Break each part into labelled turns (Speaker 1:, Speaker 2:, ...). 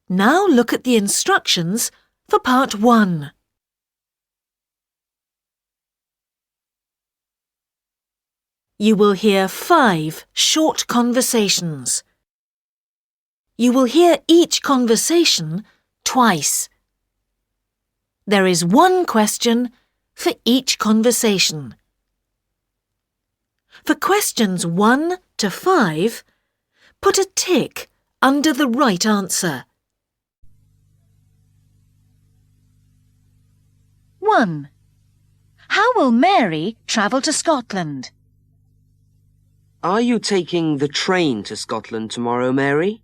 Speaker 1: Now look at the instructions for Part 1. You will hear 5 short conversations. You will hear each conversation twice. There is 1 question for each conversation. For questions 1 to 5, put a tick under the right answer.
Speaker 2: 1. How will Mary travel to Scotland?
Speaker 3: Are you taking the train to Scotland tomorrow, Mary?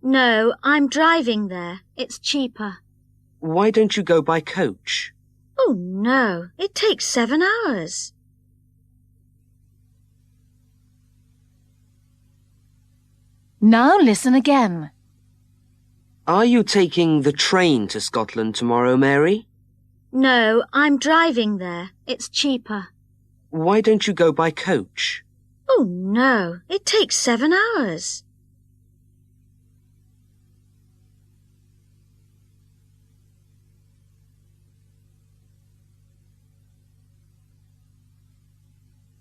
Speaker 4: No, I'm driving there. It's cheaper.
Speaker 3: Why don't you go by coach?
Speaker 4: Oh, no, it takes 7 hours.
Speaker 2: Now listen again.
Speaker 3: Are you taking the train to Scotland tomorrow, Mary?
Speaker 4: No, I'm driving there. It's cheaper.
Speaker 3: Why don't you go by coach?
Speaker 4: Oh, no, it takes 7 hours.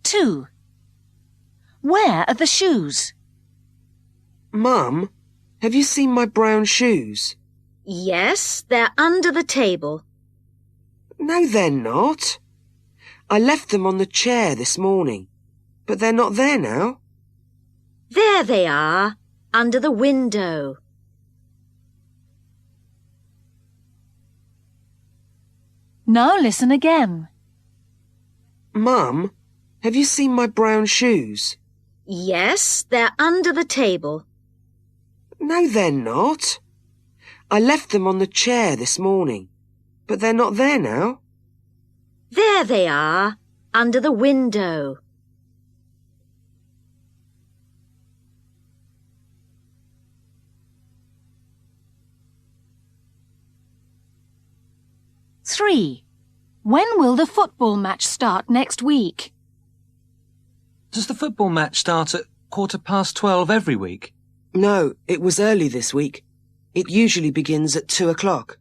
Speaker 2: Two. Where are the shoes?
Speaker 3: Mum, have you seen my brown shoes?
Speaker 4: Yes, they're under the table.
Speaker 3: No, they're not. I left them on the chair this morning, but they're not there now.
Speaker 4: There they are, under the window.
Speaker 2: Now listen again.
Speaker 3: Mum, have you seen my brown shoes?
Speaker 4: Yes, they're under the table.
Speaker 3: No, they're not. I left them on the chair this morning, but they're not there now.
Speaker 4: There they are, under the window.
Speaker 2: Three. When will the football match start next week?
Speaker 5: Does the football match start at 12:15 every week?
Speaker 3: No, it was early this week. It usually begins at 2 o'clock.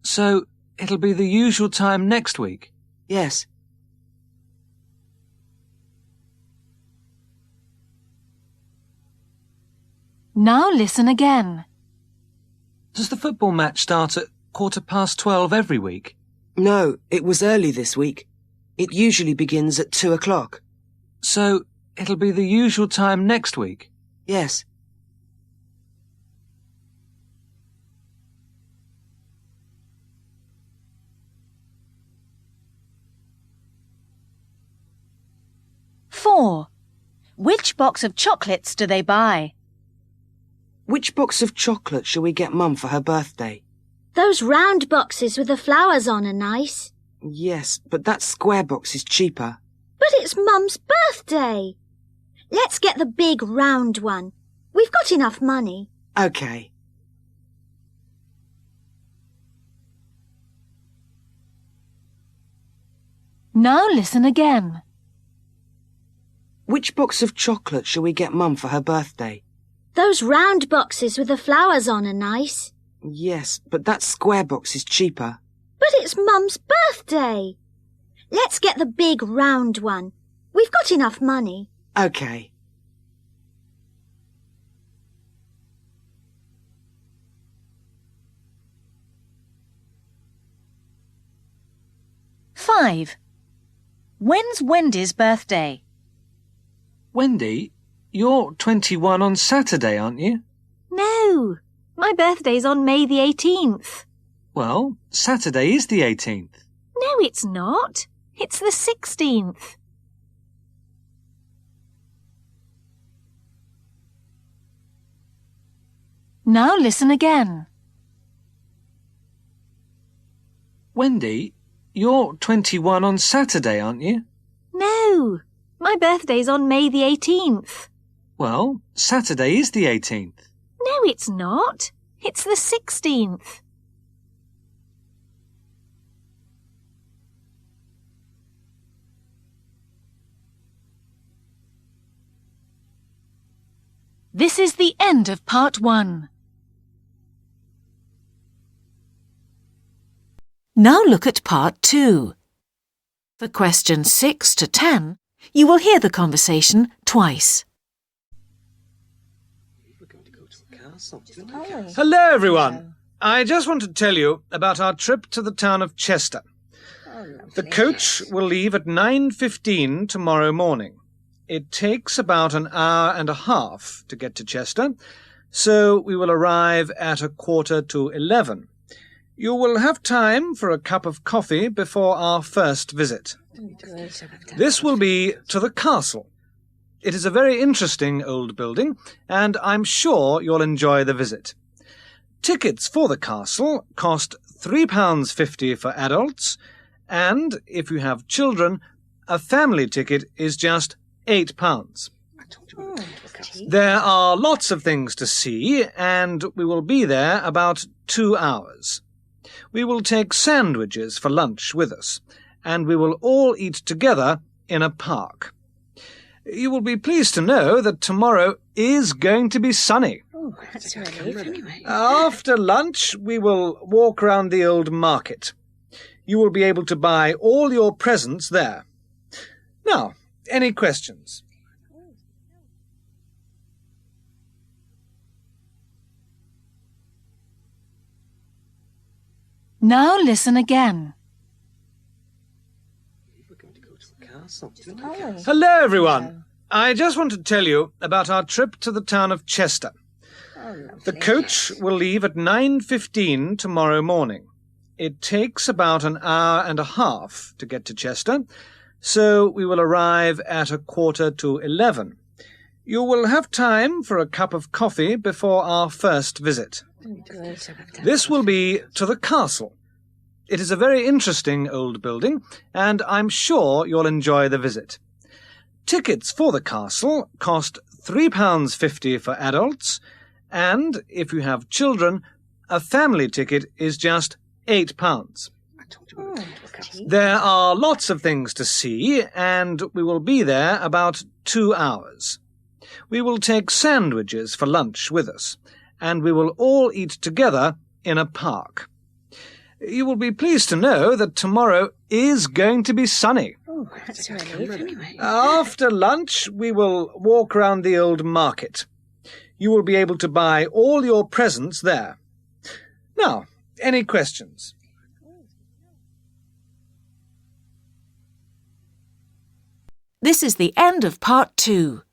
Speaker 5: So it'll be the usual time next week?
Speaker 3: Yes.
Speaker 2: Now listen again.
Speaker 5: Does the football match start at 12:15 every week?
Speaker 3: No, it was early this week. It usually begins at 2 o'clock.
Speaker 5: So it'll be the usual time next week?
Speaker 3: Yes.
Speaker 2: Four. Which box of chocolates do they buy?
Speaker 3: Which box of chocolate shall we get Mum for her birthday?
Speaker 4: Those round boxes with the flowers on are nice.
Speaker 3: Yes, but that square box is cheaper.
Speaker 4: But it's Mum's birthday. Let's get the big round one. We've got enough money.
Speaker 3: OK.
Speaker 2: Now listen again.
Speaker 3: Which box of chocolate shall we get Mum for her birthday?
Speaker 4: Those round boxes with the flowers on are nice.
Speaker 3: Yes, but that square box is cheaper.
Speaker 4: But it's Mum's birthday. Let's get the big round one. We've got enough money.
Speaker 3: OK.
Speaker 2: Five. When's Wendy's birthday?
Speaker 5: Wendy, you're 21 on Saturday, aren't you?
Speaker 2: No, my birthday's on May the 18th.
Speaker 5: Well, Saturday is the 18th.
Speaker 2: No, it's not. It's the 16th. Now listen again.
Speaker 5: Wendy, you're 21 on Saturday, aren't you?
Speaker 2: No, my birthday's on May the 18th.
Speaker 5: Well, Saturday is the 18th.
Speaker 2: No, it's not. It's the 16th. This is the end of part 1.
Speaker 1: Now look at part 2. For questions 6 to 10, you will hear the conversation twice.
Speaker 5: Hello, everyone. I just want to tell you about our trip to the town of Chester. The coach will leave at 9:15 tomorrow morning. It takes about an hour and a half to get to Chester, so we will arrive at 11:15. You will have time for a cup of coffee before our first visit. This will be to the castle. It is a very interesting old building, and I'm sure you'll enjoy the visit. Tickets for the castle cost £3.50 for adults, and if you have children, a family ticket is just £8. There are lots of things to see, and we will be there about 2 hours. We will take sandwiches for lunch with us, and we will all eat together in a park. You will be pleased to know that tomorrow is going to be sunny.
Speaker 6: That's a relief anyway.
Speaker 5: After lunch, we will walk round the old market. You will be able to buy all your presents there. Now, any questions?
Speaker 2: Now listen again.
Speaker 5: Hello, everyone. I just want to tell you about our trip to the town of Chester. The coach will leave at 9:15 tomorrow morning. It takes about an hour and a half to get to Chester, so we will arrive at 11:15. You will have time for a cup of coffee before our first visit. This will be to the castle. It is a very interesting old building, and I'm sure you'll enjoy the visit. Tickets for the castle cost £3.50 for adults, and if you have children, a family ticket is just £8. There are lots of things to see, and we will be there about 2 hours. We will take sandwiches for lunch with us, and we will all eat together in a park. You will be pleased to know that tomorrow is going to be sunny.
Speaker 6: That's a relief anyway.
Speaker 5: After lunch, we will walk round the old market. You will be able to buy all your presents there. Now, any questions?
Speaker 1: This is the end of part 2.